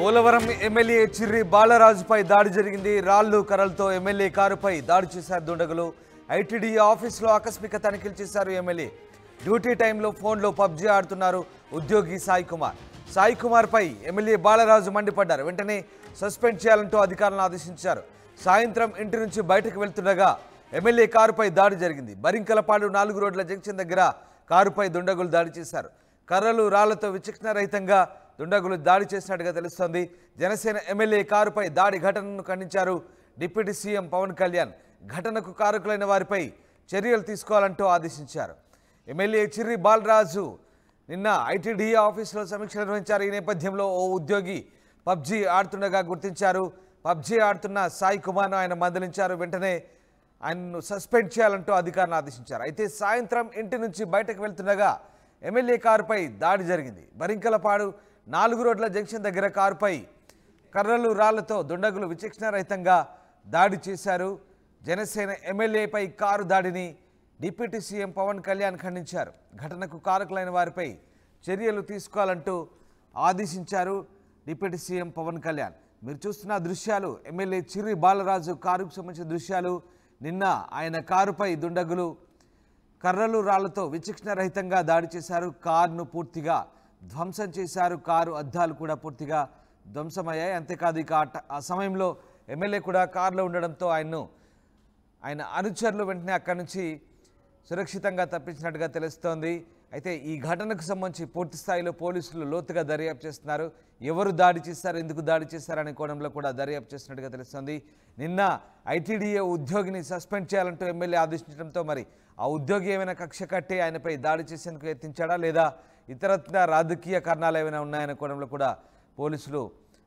Polavaram MLA Chirri బాలరాజుపై దాడి జరిగింది. రాళ్లు కర్రలతో ఎమ్మెల్యే కారుపై దాడి చేశారు దుండగులు. ఐటీడీఏ ఆఫీసులో ఆకస్మిక తనిఖీలు చేశారు ఎమ్మెల్యే. డ్యూటీ టైంలో ఫోన్లో పబ్జీ ఆడుతున్నారు ఉద్యోగి సాయి కుమార్. సాయి కుమార్పై ఎమ్మెల్యే బాలరాజు మండిపడ్డారు. వెంటనే సస్పెండ్ చేయాలంటూ అధికారులను ఆదేశించారు. సాయంత్రం ఇంటి నుంచి బయటకు వెళ్తుండగా ఎమ్మెల్యే కారుపై దాడి జరిగింది. బరింకలపాడు 4 రోడ్ల జంక్షన్ దగ్గర కారుపై దుండగులు దాడి చేశారు. కర్రలు రాళ్లతో విచక్షణరహితంగా దుండగులు దాడి చేసినట్టుగా తెలుస్తోంది. జనసేన ఎమ్మెల్యే కారుపై దాడి ఘటనను ఖండించారు డిప్యూటీ సీఎం పవన్ కళ్యాణ్. ఘటనకు కారకులైన వారిపై చర్యలు తీసుకోవాలంటూ ఆదేశించారు. ఎమ్మెల్యే చిర్రి బాలరాజు నిన్న ఐటీడీఏ ఆఫీసులో సమీక్ష నిర్వహించారు. ఈ నేపథ్యంలో ఓ ఉద్యోగి పబ్జీ ఆడుతుండగా గుర్తించారు. పబ్జీ ఆడుతున్న సాయి కుమార్ను ఆయన మందలించారు. వెంటనే ఆయన్ను సస్పెండ్ చేయాలంటూ అధికారులను ఆదేశించారు. అయితే సాయంత్రం ఇంటి నుంచి బయటకు వెళ్తుండగా ఎమ్మెల్యే కారుపై దాడి జరిగింది. బరింకలపాడు 4 రోడ్ల జంక్షన్ దగ్గర కారుపై కర్రలు రాళ్లతో దుండగులు విచక్షణరహితంగా దాడి చేశారు. జనసేన ఎమ్మెల్యేపై కారు దాడిని డిప్యూటీ సీఎం పవన్ కళ్యాణ్ ఖండించారు. ఘటనకు కారకులైన వారిపై చర్యలు తీసుకోవాలంటూ ఆదేశించారు డిప్యూటీ సీఎం పవన్ కళ్యాణ్. మీరు చూస్తున్న దృశ్యాలు ఎమ్మెల్యే చిర్రి బాలరాజు కారుకు సంబంధించిన దృశ్యాలు. నిన్న ఆయన కారుపై దుండగులు కర్రలు రాళ్లతో విచక్షణరహితంగా దాడి చేశారు. కారును పూర్తిగా ధ్వంసం చేశారు. కారు అద్దాలు కూడా పూర్తిగా ధ్వంసమయ్యాయి. అంతేకాదు ఇక ఆ సమయంలో ఎమ్మెల్యే కూడా కారులో ఉండడంతో ఆయన అనుచరులు వెంటనే అక్కడి నుంచి సురక్షితంగా తప్పించినట్టుగా తెలుస్తోంది. అయితే ఈ ఘటనకు సంబంధించి పూర్తి స్థాయిలో పోలీసులు లోతుగా దర్యాప్తు చేస్తున్నారు. ఎవరు దాడి చేశారు, ఎందుకు దాడి చేశారనే కోణంలో కూడా దర్యాప్తు చేస్తున్నట్టుగా తెలుస్తోంది. నిన్న ఐటీడీఏ ఉద్యోగిని సస్పెండ్ చేయాలంటూ ఎమ్మెల్యే ఆదేశించడంతో మరి ఆ ఉద్యోగి ఏమైనా కక్ష కట్టి ఆయనపై దాడి చేసేందుకు యత్నించాడా లేదా ఇతరత్ర రాజకీయ కారణాలు ఏమైనా ఉన్నాయనే కోణంలో కూడా పోలీసులు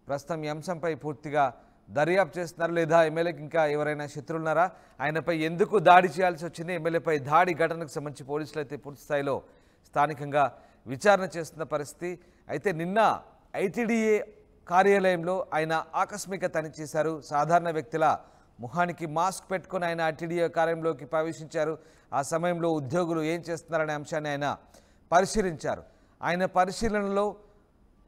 ప్రస్తుతం ఈ అంశంపై పూర్తిగా దర్యాప్తు చేస్తున్నారు. లేదా ఎమ్మెల్యేకి ఇంకా ఎవరైనా శత్రువులున్నారా, ఆయనపై ఎందుకు దాడి చేయాల్సి వచ్చింది, ఎమ్మెల్యేపై దాడి ఘటనకు సంబంధించి పోలీసులు అయితే పూర్తి స్థాయిలో స్థానికంగా విచారణ చేస్తున్న పరిస్థితి. అయితే నిన్న ఐటీడీఏ కార్యాలయంలో ఆయన ఆకస్మిక తనిఖీ చేశారు. సాధారణ వ్యక్తుల ముఖానికి మాస్క్ పెట్టుకుని ఆయన ఐటీడీఏ కార్యాలయంలోకి ప్రవేశించారు. ఆ సమయంలో ఉద్యోగులు ఏం చేస్తున్నారనే అంశాన్ని ఆయన పరిశీలించారు. ఆయన పరిశీలనలో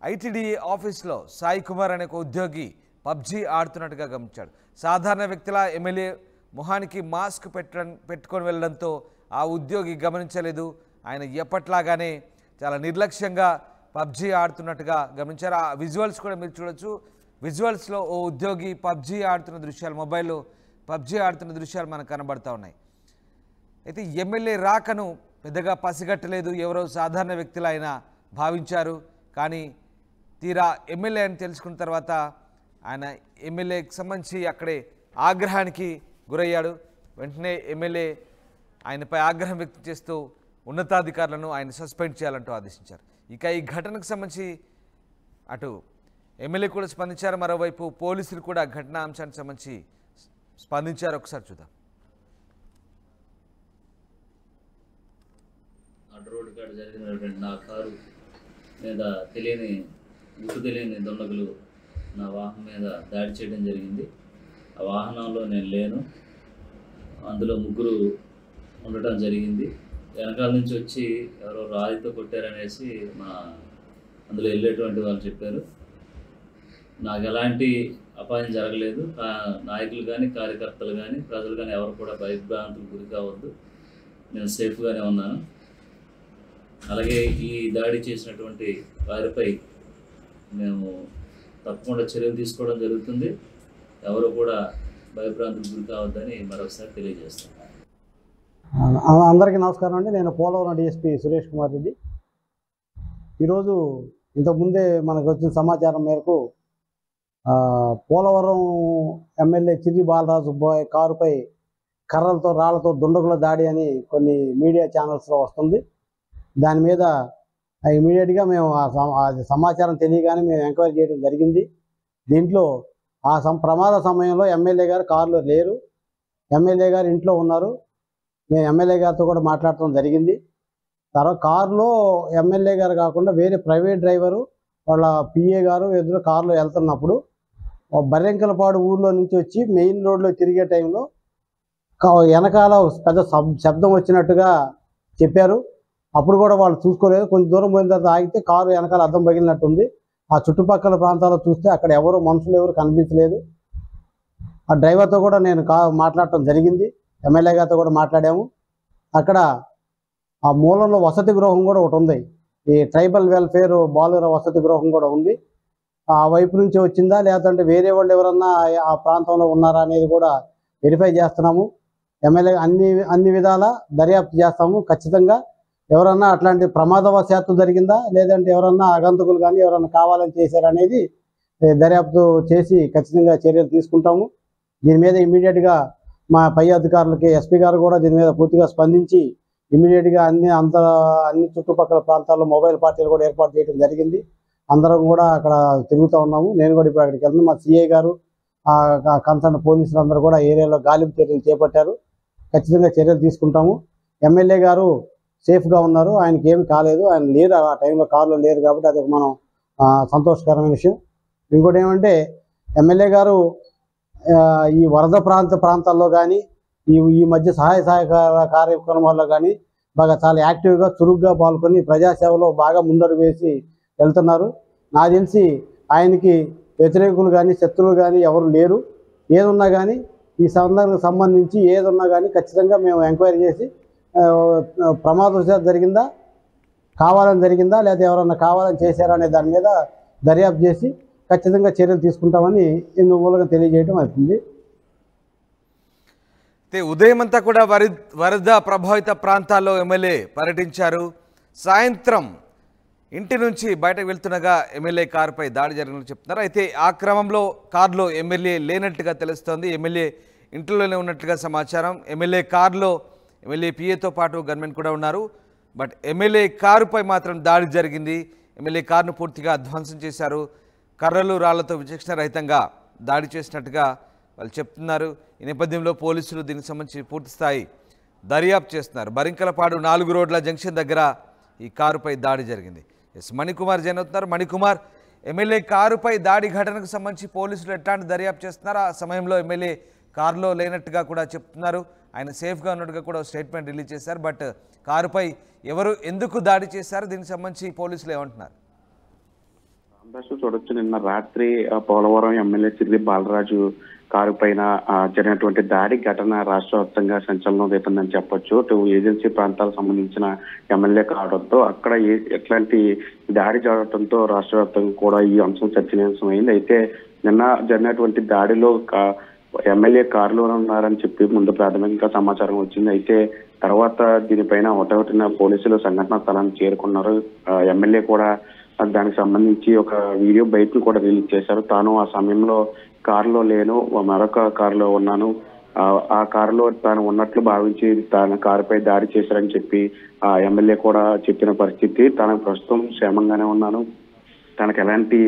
ఐటీడీఏ ఆఫీస్లో సాయి కుమార్ అనే ఒక ఉద్యోగి పబ్జీ ఆడుతున్నట్టుగా గమనించాడు. సాధారణ వ్యక్తుల ఎమ్మెల్యే మొహానికి మాస్క్ పెట్టుకొని వెళ్ళడంతో ఆ ఉద్యోగి గమనించలేదు. ఆయన ఎప్పట్లాగానే చాలా నిర్లక్ష్యంగా పబ్జీ ఆడుతున్నట్టుగా గమనించారు. ఆ విజువల్స్ కూడా మీరు చూడొచ్చు. విజువల్స్లో ఓ ఉద్యోగి పబ్జీ ఆడుతున్న దృశ్యాలు, మొబైల్లో పబ్జీ ఆడుతున్న దృశ్యాలు మనకు కనబడతా ఉన్నాయి. అయితే ఎమ్మెల్యే రాకను పెద్దగా పసిగట్టలేదు. ఎవరో సాధారణ వ్యక్తులు ఆయన భావించారు. కానీ తీరా ఎమ్మెల్యే అని తెలుసుకున్న తర్వాత ఆయన ఎమ్మెల్యేకి సంబంధించి అక్కడే ఆగ్రహానికి గురయ్యాడు. వెంటనే ఎమ్మెల్యే ఆయనపై ఆగ్రహం వ్యక్తం చేస్తూ ఉన్నతాధికారులను ఆయన సస్పెండ్ చేయాలంటూ ఆదేశించారు. ఇక ఈ ఘటనకు సంబంధించి అటు ఎమ్మెల్యే కూడా స్పందించారు. మరోవైపు పోలీసులు కూడా ఘటనా అంశానికి సంబంధించి స్పందించారు. ఒకసారి చూద్దాం. రోడ్డు కాడ జరిగినటువంటి నా కారు మీద తెలియని దుండగులు నా వాహనం మీద దాడి చేయడం జరిగింది. ఆ వాహనంలో నేను లేను. అందులో ముగ్గురు ఉండటం జరిగింది. వెనకాల నుంచి వచ్చి ఎవరో రాయితో కొట్టారనేసి అందులో వెళ్ళేటువంటి వాళ్ళు చెప్పారు. నాకు ఎలాంటి అపాయం జరగలేదు. నాయకులు కానీ, కార్యకర్తలు కానీ, ప్రజలు కానీ ఎవరు కూడా భయభ్రాంతులకు గురి కావద్దు. నేను సేఫ్గానే ఉన్నాను. అలాగే ఈ దాడి చేసినటువంటి వారిపై మేము తప్పకుండా చర్యలు తీసుకోవడం జరుగుతుంది. ఎవరు కూడా భయభ్రాంతులకు గురి కావద్దని మరొకసారి తెలియజేస్తాను. అందరికీ నమస్కారం అండి. నేను పోలవరం డిఎస్పీ సురేష్ కుమార్ రెడ్డి. ఈరోజు ఇంతకుముందే మనకు వచ్చిన సమాచారం మేరకు పోలవరం ఎమ్మెల్యే చిర్రి బాలరాజు కారుపై కర్రలతో రాళ్లతో దుండగుల దాడి అని కొన్ని మీడియా ఛానల్స్లో వస్తుంది. దాని మీద ఇమీడియట్గా మేము సమాచారం తెలియగానే మేము ఎంక్వైరీ చేయడం జరిగింది. దీంట్లో ప్రమాద సమయంలో ఎమ్మెల్యే గారు కారులో లేరు. ఎమ్మెల్యే గారు ఇంట్లో ఉన్నారు. మేము ఎమ్మెల్యే గారితో కూడా మాట్లాడటం జరిగింది. తర్వాత కారులో ఎమ్మెల్యే గారు కాకుండా వేరే ప్రైవేట్ డ్రైవరు వాళ్ళ పిఏ గారు ఎదురు కారులో వెళ్తున్నప్పుడు బర్రెంకలపాడు ఊర్లో నుంచి వచ్చి మెయిన్ రోడ్లో తిరిగే టైంలో వెనకాల పెద్ద శబ్దం వచ్చినట్టుగా చెప్పారు. అప్పుడు కూడా వాళ్ళు చూసుకోలేదు. కొంచెం దూరం పోయిన తర్వాత ఆగితే కారు వెనకాల అద్దం పగిలినట్టుంది. ఆ చుట్టుపక్కల ప్రాంతాల్లో చూస్తే అక్కడ మనుషులు ఎవరు కనిపించలేదు. ఆ డ్రైవర్తో కూడా నేను మాట్లాడటం జరిగింది, ఎమ్మెల్యే గారితో కూడా మాట్లాడాము. అక్కడ ఆ మూలంలో వసతి గృహం కూడా ఒకటి ఉంది, ఈ ట్రైబల్ వెల్ఫేర్ బాలుర వసతి గృహం కూడా ఉంది. ఆ వైపు నుంచి వచ్చిందా లేదంటే వేరే వాళ్ళు ఎవరన్నా ఆ ప్రాంతంలో ఉన్నారా అనేది కూడా వెరిఫై చేస్తున్నాము. ఎమ్మెల్యే అన్ని విధాల దర్యాప్తు చేస్తాము. ఖచ్చితంగా ఎవరన్నా అట్లాంటి ప్రమాదవశాత్తు జరిగిందా లేదంటే ఎవరన్నా ఆగంతకులు కానీ ఎవరన్నా కావాలని చేశారనేది దర్యాప్తు చేసి ఖచ్చితంగా చర్యలు తీసుకుంటాము. దీని మీద ఇమీడియట్గా మా పై అధికారులకి ఎస్పీ గారు కూడా దీని మీద పూర్తిగా స్పందించి ఇమీడియట్గా అన్ని చుట్టుపక్కల ప్రాంతాల్లో మొబైల్ పార్టీలు కూడా ఏర్పాటు చేయడం జరిగింది. అందరం కూడా అక్కడ తిరుగుతూ ఉన్నాము. నేను కూడా ఇప్పుడు అక్కడికి వెళ్తున్నాను. మా సిఐ గారు కన్సర్న్ పోలీసులు అందరూ కూడా ఏరియాలో గాలింపు చర్యలు చేపట్టారు. ఖచ్చితంగా చర్యలు తీసుకుంటాము. ఎమ్మెల్యే గారు సేఫ్గా ఉన్నారు, ఆయనకి ఏమి కాలేదు, ఆయన లేరు ఆ టైంలో కారులో లేరు కాబట్టి అది మనం సంతోషకరమైన విషయం. ఇంకోటి ఏమంటే ఎమ్మెల్యే గారు ఈ వరద ప్రాంతాల్లో కానీ ఈ మధ్య సహాయ కార్యక్రమాల్లో కానీ బాగా చాలా యాక్టివ్గా చురుగ్గా పాల్గొని ప్రజాసేవలో బాగా ముందడుగు వేసి వెళ్తున్నారు. నాకు తెలిసి ఆయనకి వ్యతిరేకులు కానీ శత్రువులు కానీ ఎవరు లేరు. ఏదున్నా కానీ ఈ సందర్భానికి సంబంధించి ఏదున్నా కానీ ఖచ్చితంగా మేము ఎంక్వైరీ చేసి ప్రమాదవశాత్తు జరిగిందా, కావాలని జరిగిందా, లేదా ఎవరన్నా కావాలని చేశారా అనే దాని మీద దర్యాప్తు చేసి ఖచ్చితంగా చర్యలు తీసుకుంటామని ఇందు మూలంగా తెలియజేయడం అవుతుంది. ఉదయం అంతా కూడా వరద ప్రభావిత ప్రాంతాల్లో ఎమ్మెల్యే పర్యటించారు. సాయంత్రం ఇంటి నుంచి బయటకు వెళ్తుండగా ఎమ్మెల్యే కారుపై దాడి జరిగినట్టు చెప్తున్నారు. అయితే ఆ క్రమంలో కారులో ఎమ్మెల్యే లేనట్టుగా తెలుస్తోంది. ఎమ్మెల్యే ఇంట్లోనే ఉన్నట్టుగా సమాచారం. ఎమ్మెల్యే కారులో ఎమ్మెల్యే పిఏతో పాటు గన్మెన్ కూడా ఉన్నారు. బట్ ఎమ్మెల్యే కారుపై మాత్రం దాడి జరిగింది. ఎమ్మెల్యే కారును పూర్తిగా ధ్వంసం చేశారు. కర్రలు రాళ్లతో విచక్షణ రహితంగా దాడి చేసినట్టుగా వాళ్ళు చెప్తున్నారు. ఈ నేపథ్యంలో పోలీసులు దీనికి సంబంధించి పూర్తిస్థాయి దర్యాప్తు చేస్తున్నారు. బరింకలపాడు 4 రోడ్ల జంక్షన్ దగ్గర ఈ కారుపై దాడి జరిగింది. మణికుమార్ జైన్ అవుతున్నారు. మణికుమార్, ఎమ్మెల్యే కారుపై దాడి ఘటనకు సంబంధించి పోలీసులు ఎట్లాంటి దర్యాప్తు చేస్తున్నారు? ఆ సమయంలో ఎమ్మెల్యే కారులో లేనట్టుగా కూడా చెప్తున్నారు. ఆయన సేఫ్గా ఉన్నట్టుగా కూడా స్టేట్మెంట్ రిలీజ్ చేశారు. బట్ కారుపై ఎందుకు దాడి చేశారు? దీనికి సంబంధించి పోలీసులు ఏమంటున్నారు? చూడొచ్చు, నిన్న రాత్రి పోలవరం ఎమ్మెల్యే చిర్రి బాలరాజు కారు పైన జరిగినటువంటి దాడి ఘటన రాష్ట్ర వ్యాప్తంగా సంచలనం రేపిందని చెప్పొచ్చు. ఏజెన్సీ ప్రాంతాలకు సంబంధించిన ఎమ్మెల్యే కావడంతో అక్కడ ఎట్లాంటి దాడి జరగడంతో రాష్ట్ర వ్యాప్తంగా కూడా ఈ అంశం చర్చనీయాంశమైంది. అయితే నిన్న జరిగినటువంటి దాడిలో ఎమ్మెల్యే కారులో ఉన్నారని చెప్పి ముందు ప్రాథమికంగా సమాచారం వచ్చింది. అయితే తర్వాత దీనిపైన ఒకటిన పోలీసులు సంఘటనా స్థలానికి చేరుకున్నారు. ఎమ్మెల్యే కూడా దానికి సంబంధించి ఒక వీడియో బయటను కూడా రిలీజ్ చేశారు. తాను ఆ సమయంలో కారులో లేను, మరొక కారులో ఉన్నాను, ఆ కారులో తాను ఉన్నట్లు భావించి తన కారుపై దాడి చేశారని చెప్పి ఆ ఎమ్మెల్యే కూడా చెప్పిన పరిస్థితి. తనకు ప్రస్తుతం క్షేమంగానే ఉన్నాను, తనకు ఎలాంటి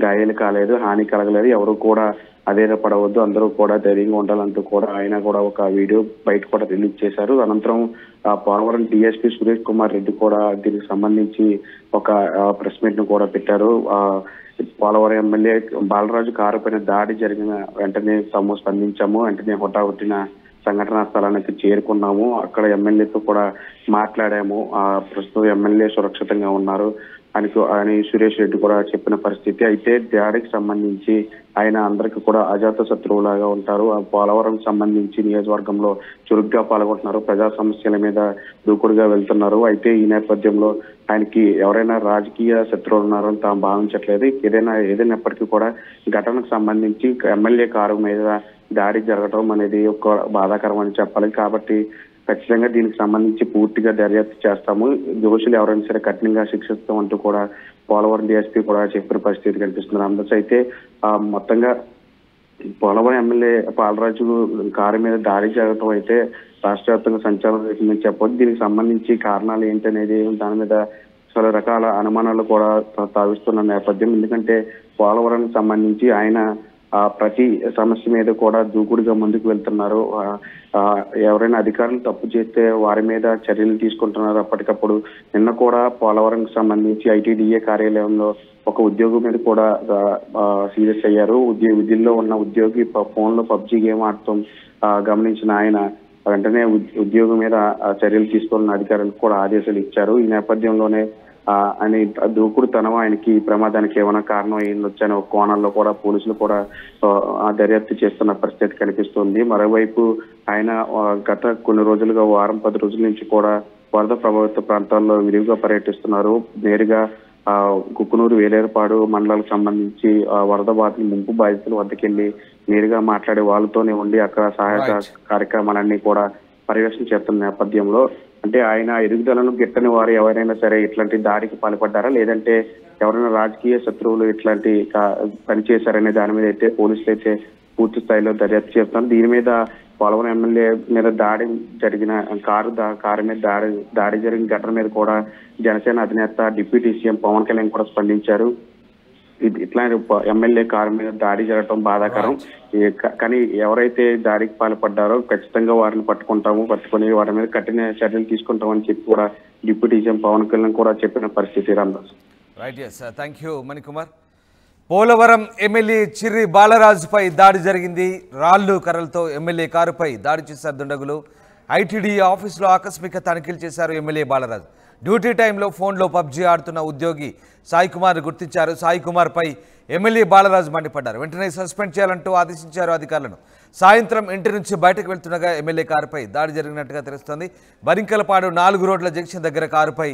గాయాలు కాలేదు, హాని కలగలేదు, ఎవరు కూడా అధైర్యపడవద్దు, అందరూ కూడా ధైర్యంగా ఉండాలంటూ కూడా ఆయన కూడా ఒక వీడియో బయట కూడా రిలీజ్ చేశారు. అనంతరం పోలవరం డిఎస్పీ సురేష్ కుమార్ రెడ్డి కూడా దీనికి సంబంధించి ఒక ప్రెస్ మీట్ ను కూడా పెట్టారు. పోలవరం ఎమ్మెల్యే బాలరాజు కారు పైన దాడి జరిగిన వెంటనే తాము స్పందించాము, వెంటనే హుటాహుటిన సంఘటనా స్థలానికి చేరుకున్నాము, అక్కడ ఎమ్మెల్యేతో కూడా మాట్లాడాము, ప్రస్తుతం ఎమ్మెల్యే సురక్షితంగా ఉన్నారు అని సురేష్ రెడ్డి కూడా చెప్పిన పరిస్థితి. అయితే దాడికి సంబంధించి ఆయన అందరికీ కూడా అజాత శత్రువులాగా ఉంటారు. ఆ పోలవరం సంబంధించి నియోజకవర్గంలో చురుగ్గా పాల్గొంటున్నారు, ప్రజా సమస్యల మీద దూకుడుగా వెళ్తున్నారు. అయితే ఈ నేపథ్యంలో ఆయనకి ఎవరైనా రాజకీయ శత్రువులు ఉన్నారని తాము భావించట్లేదు. ఏదైనప్పటికీ కూడా ఘటనకు సంబంధించి ఎమ్మెల్యే కారు మీద దాడి జరగడం అనేది ఒక బాధాకరం అని చెప్పాలి. కాబట్టి ఖచ్చితంగా దీనికి సంబంధించి పూర్తిగా దర్యాప్తు చేస్తాము, దోషులు ఎవరైనా సరే కఠినంగా శిక్షిస్తాం అంటూ కూడా పోలవరం డిఎస్పీ కూడా చెప్పిన పరిస్థితి కనిపిస్తుంది. అందరూ అయితే మొత్తంగా పోలవరం ఎమ్మెల్యే బాలరాజు కారు మీద దాడి జరగడం అయితే రాష్ట్ర వ్యాప్తంగా సంచలనం చేసిందని చెప్పొచ్చు. దీనికి సంబంధించి కారణాలు ఏంటనేది దాని మీద చాలా రకాల అనుమానాలు కూడా తావిస్తున్న నేపథ్యం. ఎందుకంటే పోలవరానికి సంబంధించి ఆయన ప్రతి సమస్య మీద కూడా దూకుడుగా ముందుకు వెళ్తున్నారు. ఎవరైనా అధికారులు తప్పు చేస్తే వారి మీద చర్యలు తీసుకుంటున్నారు అప్పటికప్పుడు. నిన్న కూడా పోలవరంకి సంబంధించి ఐటీడీఏ కార్యాలయంలో ఒక ఉద్యోగి మీద కూడా సీరియస్ అయ్యారు. విధుల్లో ఉన్న ఉద్యోగి ఫోన్ లో పబ్జీ గేమ్ ఆడటం గమనించిన ఆయన వెంటనే ఉద్యోగి మీద చర్యలు తీసుకున్న అధికారులకు కూడా ఆదేశాలు ఇచ్చారు. ఈ నేపథ్యంలోనే అని దూకుడుతనం ఆయనకి ఈ ప్రమాదానికి ఏమైనా కారణం అయ్యిందొచ్చు అనే ఒక కోణంలో కూడా పోలీసులు కూడా దర్యాప్తు చేస్తున్న పరిస్థితి కనిపిస్తుంది. మరోవైపు ఆయన గత కొన్ని రోజులుగా వారం 10 రోజుల నుంచి కూడా వరద ప్రభావిత ప్రాంతాల్లో విరివిగా పర్యటిస్తున్నారు. నేరుగా కుక్కునూరు, వేలేరుపాడు మండలాలకు సంబంధించి వరద బాధితులు ముంపు బాధితుల వద్దకెళ్లి నేరుగా మాట్లాడే వాళ్ళతోనే ఉండి అక్కడ సహాయక కార్యక్రమాలన్నీ కూడా పర్యవేక్షణ చేస్తున్న నేపథ్యంలో అంటే ఆయన ఎదుగుదలను గిట్టని వారు ఎవరైనా సరే ఇట్లాంటి దాడికి పాల్పడ్డారా, లేదంటే ఎవరైనా రాజకీయ శత్రువులు ఇట్లాంటి పని చేశారనే దాని మీద అయితే పోలీసులు అయితే పూర్తి స్థాయిలో దర్యాప్తు చేస్తున్నారు. దీని మీద పోలవరం ఎమ్మెల్యే మీద దాడి జరిగిన కారు మీద దాడి జరిగిన ఘటన మీద కూడా జనసేన అధినేత డిప్యూటీ సీఎం పవన్ కళ్యాణ్ కూడా స్పందించారు. ఇట్లాంటి ఎమ్మెల్యే కారు మీద దాడి జరగడం బాధాకరం, కానీ ఎవరైతే దాడికి పాల్పడ్డారో ఖచ్చితంగా వారిని పట్టుకుని వారి మీద కఠిన చర్యలు తీసుకుంటామని చెప్పి కూడా డిప్యూటీ సీఎం పవన్ కళ్యాణ్ కూడా చెప్పిన పరిస్థితి. Ramadas. Right, yes, thank you Manikumar. Polavaram MLA Chirri బాలరాజుపై దాడి జరిగింది. రాళ్లు కర్రలతో ఎమ్మెల్యే కారుపై దాడి చేశారు దుండగులు. ఐటీడీ ఆఫీసులో ఆకస్మిక తనిఖీలు చేశారు ఎమ్మెల్యే బాలరాజు. డ్యూటీ టైంలో ఫోన్లో పబ్జీ ఆడుతున్న ఉద్యోగి సాయి కుమార్ గుర్తించారు. సాయి కుమార్పై ఎమ్మెల్యే బాలరాజు మండిపడ్డారు. వెంటనే సస్పెండ్ చేయాలంటూ ఆదేశించారు అధికారులను. సాయంత్రం ఇంటి నుంచి బయటకు వెళ్తుండగా ఎమ్మెల్యే కారుపై దాడి జరిగినట్టుగా తెలుస్తోంది. బరింకలపాడు 4 రోడ్ల జంక్షన్ దగ్గర కారుపై